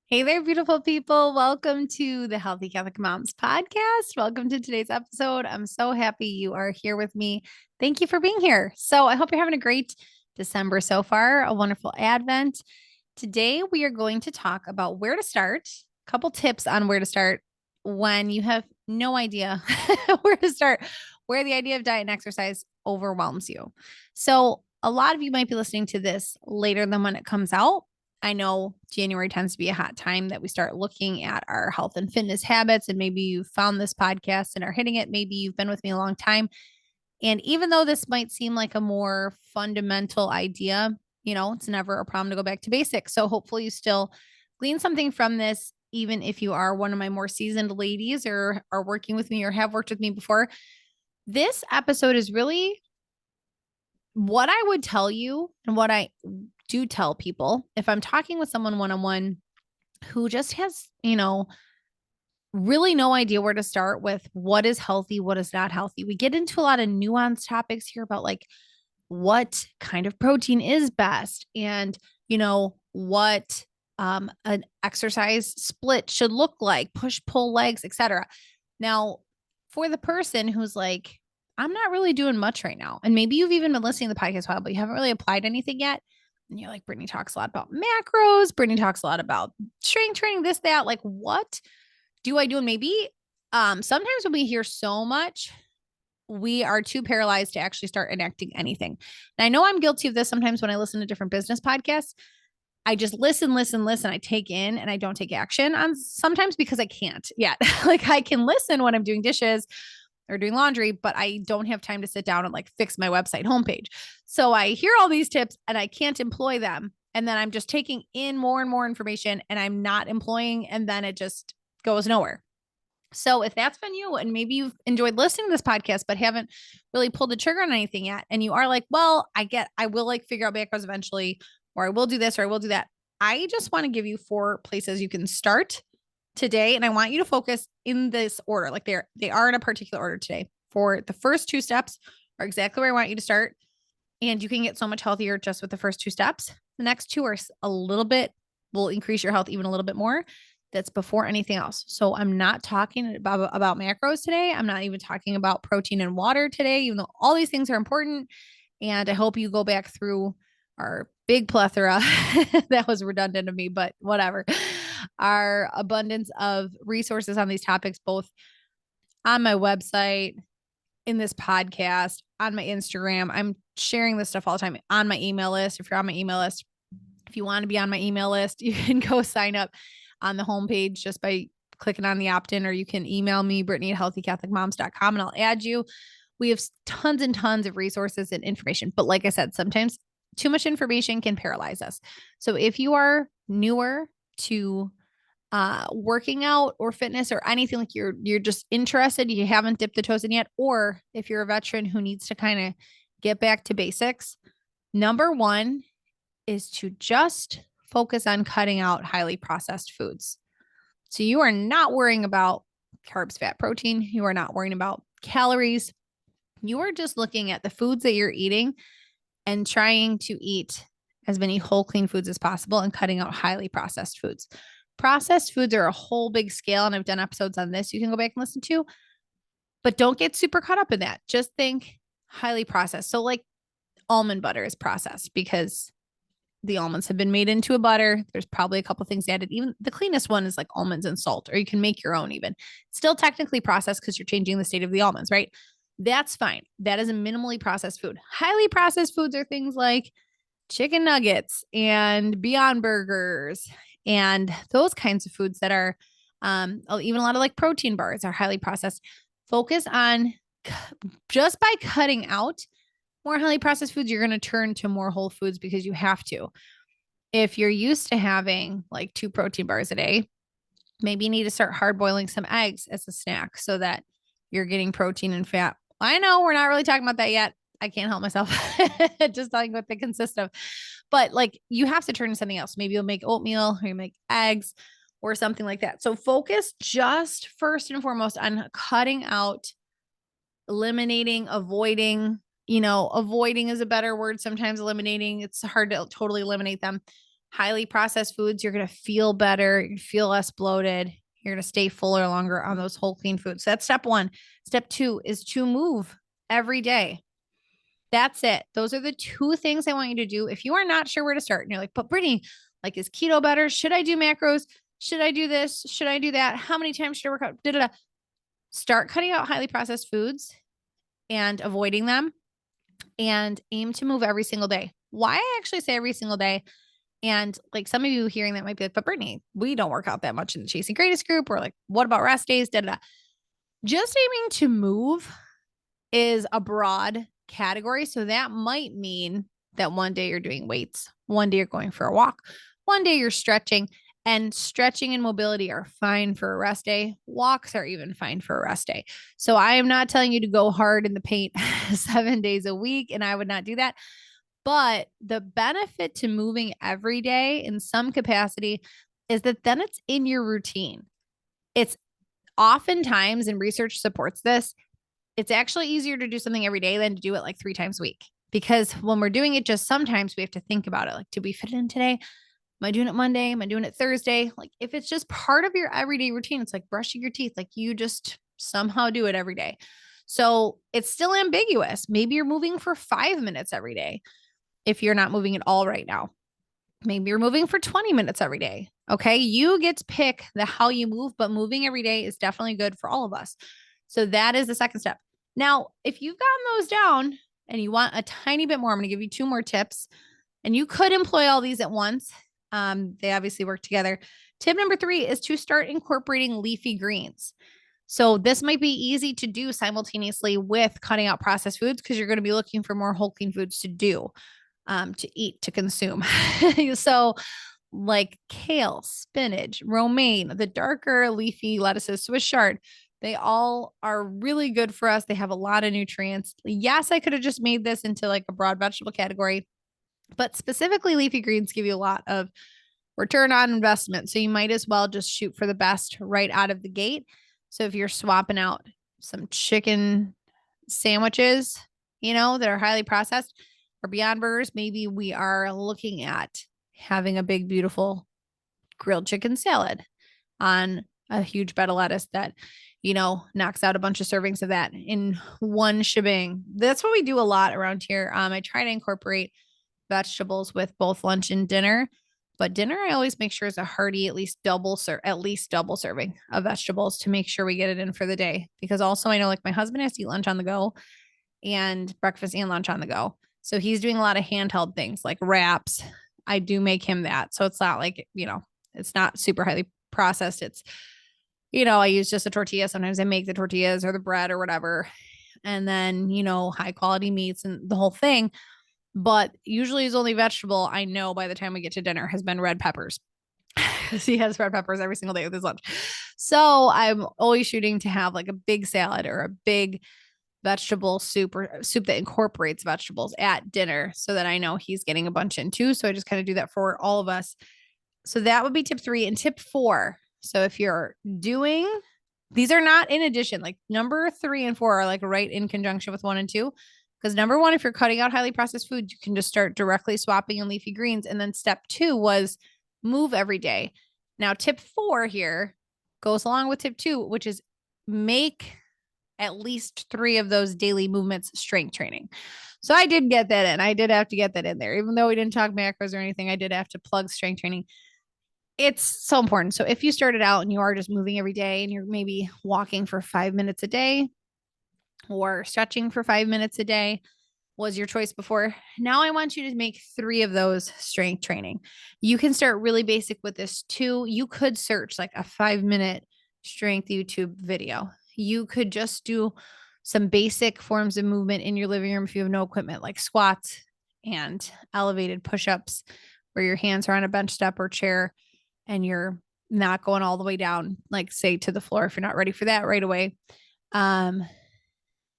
Hey there, beautiful people. Welcome to the Healthy Catholic Moms podcast. Welcome to today's episode. I'm so happy you are here with me. Thank you for being here. So, I hope you're having a great December so far, a wonderful Advent. Today, we are going to talk about where to start, a couple tips on where to start when you have no idea where to start, where the idea of diet and exercise overwhelms you. So, a lot of you might be listening to this later than when it comes out. I know January tends to be a hot time that we start looking at our health and fitness habits. And maybe you found this podcast and are hitting it. Maybe you've been with me a long time. And even though this might seem like a more fundamental idea, it's never a problem to go back to basics. So hopefully you still glean something from this, even if you are one of my more seasoned ladies or are working with me or have worked with me before. This episode is really what I would tell you and what I do tell people if I'm talking with someone one on one who just has, really no idea where to start with what is healthy, what is not healthy. We get into a lot of nuanced topics here about like what kind of protein is best and, what an exercise split should look like, push, pull legs, etc. Now, for the person who's like, I'm not really doing much right now. And maybe you've even been listening to the podcast a while, but you haven't really applied anything yet. And you're like, Brittany talks a lot about macros. Brittany talks a lot about strength training, this, that. Like, what do I do? And maybe sometimes when we hear so much, we are too paralyzed to actually start enacting anything. And I know I'm guilty of this sometimes when I listen to different business podcasts. I just listen. I take in and I don't take action on sometimes because I can't yet. Like I can listen when I'm doing dishes or doing laundry, but I don't have time to sit down and like fix my website homepage. So I hear all these tips and I can't employ them. And then I'm just taking in more and more information and I'm not employing, and then it just goes nowhere. So if that's been you and maybe you've enjoyed listening to this podcast, but haven't really pulled the trigger on anything yet, and you are like, well, I will like figure out macros eventually, or I will do this, or I will do that. I just want to give you 4 places you can start today. And I want you to focus in this order. Like they are in a particular order today. For the first 2 steps are exactly where I want you to start. And you can get so much healthier just with the first 2 steps. The next 2 are a little bit, will increase your health even a little bit more. That's before anything else. So I'm not talking about macros today. I'm not even talking about protein and water today, even though all these things are important. And I hope you go back through our big plethora that was redundant of me, but whatever. Our abundance of resources on these topics, both on my website, in this podcast, on my Instagram. I'm sharing this stuff all the time on my email list. If you're on my email list, if you want to be on my email list, you can go sign up on the homepage just by clicking on the opt-in, or you can email me, Brittany at healthycatholicmoms.com, and I'll add you. We have tons and tons of resources and information. But like I said, sometimes too much information can paralyze us. So if you are newer to working out or fitness or anything, like you're just interested, you haven't dipped the toes in yet, or if you're a veteran who needs to kind of get back to basics, number 1 is to just focus on cutting out highly processed foods. So you are not worrying about carbs, fat, protein. You are not worrying about calories. You are just looking at the foods that you're eating and trying to eat as many whole, clean foods as possible and cutting out highly processed foods. Processed foods are a whole big scale, and I've done episodes on this you can go back and listen to, but don't get super caught up in that. Just think highly processed. So like almond butter is processed because the almonds have been made into a butter. There's probably a couple things added. Even the cleanest one is like almonds and salt, or you can make your own even. Still technically processed because you're changing the state of the almonds, right? That's fine. That is a minimally processed food. Highly processed foods are things like chicken nuggets and Beyond Burgers and those kinds of foods that are even a lot of like protein bars are highly processed. Focus on just by cutting out more highly processed foods, you're going to turn to more whole foods because you have to. If you're used to having like 2 protein bars a day, maybe you need to start hard boiling some eggs as a snack so that you're getting protein and fat. I know we're not really talking about that yet. I can't help myself. Just telling what they consist of. But like you have to turn to something else. Maybe you'll make oatmeal or you make eggs or something like that. So focus just first and foremost on cutting out, eliminating, avoiding. Avoiding is a better word. Sometimes eliminating, it's hard to totally eliminate them. highly processed foods, you're going to feel better, you feel less bloated, you're going to stay fuller longer on those whole clean foods. So that's step one. Step two is to move every day. That's it. Those are the two things I want you to do. If you are not sure where to start and you're like, but Brittany, like, is keto better? Should I do macros? Should I do this? Should I do that? How many times should I work out? Da-da-da. Start cutting out highly processed foods and avoiding them, and aim to move every single day. Why I actually say every single day. And like, some of you hearing that might be like, but Brittany, we don't work out that much in the Chasing Greatest group. Or like, what about rest days? Da, da, da. Just aiming to move is a broad category. So that might mean that one day you're doing weights, one day you're going for a walk, one day you're stretching, and stretching and mobility are fine for a rest day. Walks are even fine for a rest day. So I am not telling you to go hard in the paint 7 days a week, and I would not do that. But the benefit to moving every day in some capacity is that then it's in your routine. It's oftentimes, and research supports this, it's actually easier to do something every day than to do it like 3 times a week. Because when we're doing it just sometimes, we have to think about it. Like, did we fit it in today? Am I doing it Monday? Am I doing it Thursday? Like, if it's just part of your everyday routine, it's like brushing your teeth. Like, you just somehow do it every day. So it's still ambiguous. Maybe you're moving for 5 minutes every day if you're not moving at all right now. Maybe you're moving for 20 minutes every day. Okay. You get to pick the how you move, but moving every day is definitely good for all of us. So that is the second step. Now, if you've gotten those down and you want a tiny bit more, I'm going to give you 2 more tips, and you could employ all these at once. They obviously work together. Tip number 3 is to start incorporating leafy greens. So this might be easy to do simultaneously with cutting out processed foods, because you're going to be looking for more whole clean foods to do, to eat, to consume. So like kale, spinach, romaine, the darker leafy lettuces, Swiss chard, they all are really good for us. They have a lot of nutrients. Yes, I could have just made this into like a broad vegetable category, but specifically leafy greens give you a lot of return on investment. So you might as well just shoot for the best right out of the gate. So if you're swapping out some chicken sandwiches, that are highly processed, or Beyond Burgers, maybe we are looking at having a big, beautiful grilled chicken salad on a huge bed of lettuce that, knocks out a bunch of servings of that in one shebang. That's what we do a lot around here. I try to incorporate vegetables with both lunch and dinner, but dinner I always make sure is a hearty, at least double serving of vegetables to make sure we get it in for the day. Because also I know, like, my husband has to eat lunch on the go and breakfast and lunch on the go. So he's doing a lot of handheld things like wraps. I do make him that. So it's not like, it's not super highly processed. It's, I use just a tortilla. Sometimes I make the tortillas or the bread or whatever. And then, high quality meats and the whole thing. But usually his only vegetable, I know by the time we get to dinner, has been red peppers. Because he has red peppers every single day with his lunch. So I'm always shooting to have like a big salad or a big vegetable soup or soup that incorporates vegetables at dinner, so that I know he's getting a bunch in too. So I just kind of do that for all of us. So that would be tip 3. And tip 4. So if you're doing, these are not in addition, like number 3 and 4 are like right in conjunction with 1 and 2. Because number 1, if you're cutting out highly processed food, you can just start directly swapping in leafy greens. And then step 2 was move every day. Now, tip 4 here goes along with tip 2, which is make at least 3 of those daily movements strength training. So I did get that in. I did have to get that in there. Even though we didn't talk macros or anything, I did have to plug strength training. It's so important. So if you started out and you are just moving every day and you're maybe walking for 5 minutes a day or stretching for 5 minutes a day was your choice before, now I want you to make 3 of those strength training. You can start really basic with this too. You could search like a 5-minute strength YouTube video. You could just do some basic forms of movement in your living room if you have no equipment, like squats and elevated push-ups, where your hands are on a bench step or chair and you're not going all the way down, like say to the floor if you're not ready for that right away.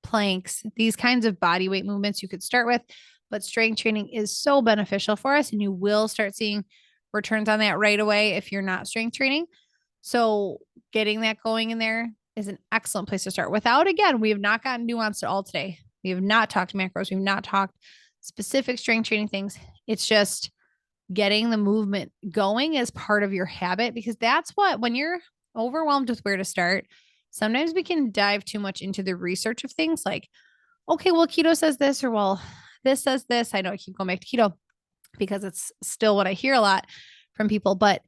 Planks, these kinds of body weight movements you could start with, but strength training is so beneficial for us, and you will start seeing returns on that right away if you're not strength training. So getting that going in there is an excellent place to start. Again, we have not gotten nuanced at all today. We have not talked macros. We've not talked specific strength training things. It's just getting the movement going as part of your habit, because that's what, when you're overwhelmed with where to start, sometimes we can dive too much into the research of things like, okay, well, keto says this, or well, this says this. I know I keep going back to keto because it's still what I hear a lot from people, but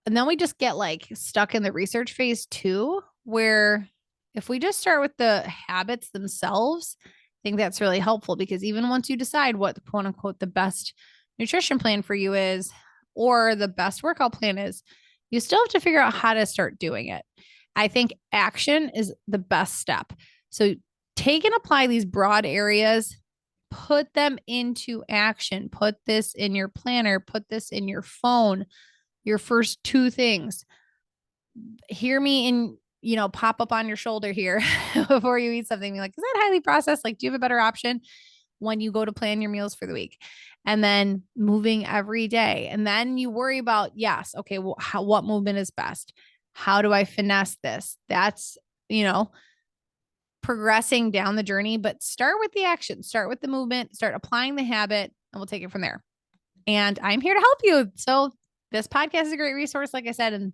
and then we just get like stuck in the research phase too, where if we just start with the habits themselves, I think that's really helpful, because even once you decide what the quote unquote the best nutrition plan for you is, or the best workout plan is, you still have to figure out how to start doing it. I think action is the best step. So take and apply these broad areas, put them into action, put this in your planner, put this in your phone, your first two things. Hear me and, pop up on your shoulder here before you eat something. Be like, is that highly processed? Like, do you have a better option when you go to plan your meals for the week? And then moving every day. And then you worry about, yes, okay, well, what movement is best? How do I finesse this? That's, progressing down the journey, but start with the action, start with the movement, start applying the habit, and we'll take it from there. And I'm here to help you. So this podcast is a great resource, like I said, and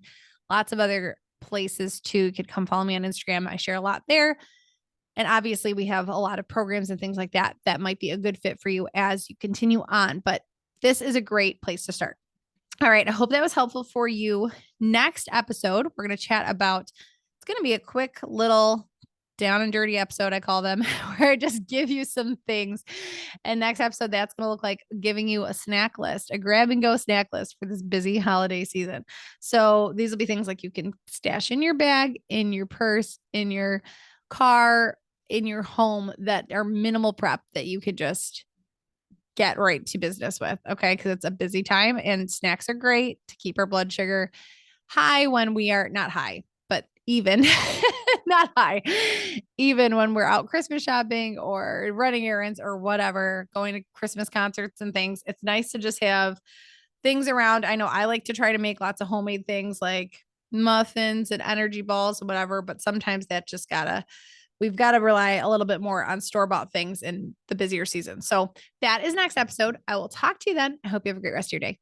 lots of other places too. You could come follow me on Instagram. I share a lot there. And obviously we have a lot of programs and things like that that might be a good fit for you as you continue on. But this is a great place to start. All right. I hope that was helpful for you. Next episode, we're going to chat about, it's going to be a quick little down and dirty episode, I call them, where I just give you some things. And next episode, that's going to look like giving you a snack list, a grab and go snack list for this busy holiday season. So these will be things like you can stash in your bag, in your purse, in your car, in your home, that are minimal prep that you could just get right to business with. Okay. Cause it's a busy time and snacks are great to keep our blood sugar high when we are not high, but even not high, even when we're out Christmas shopping or running errands or whatever, going to Christmas concerts and things. It's nice to just have things around. I know I like to try to make lots of homemade things like muffins and energy balls and whatever, but sometimes we've got to rely a little bit more on store-bought things in the busier season. So that is next episode. I will talk to you then. I hope you have a great rest of your day.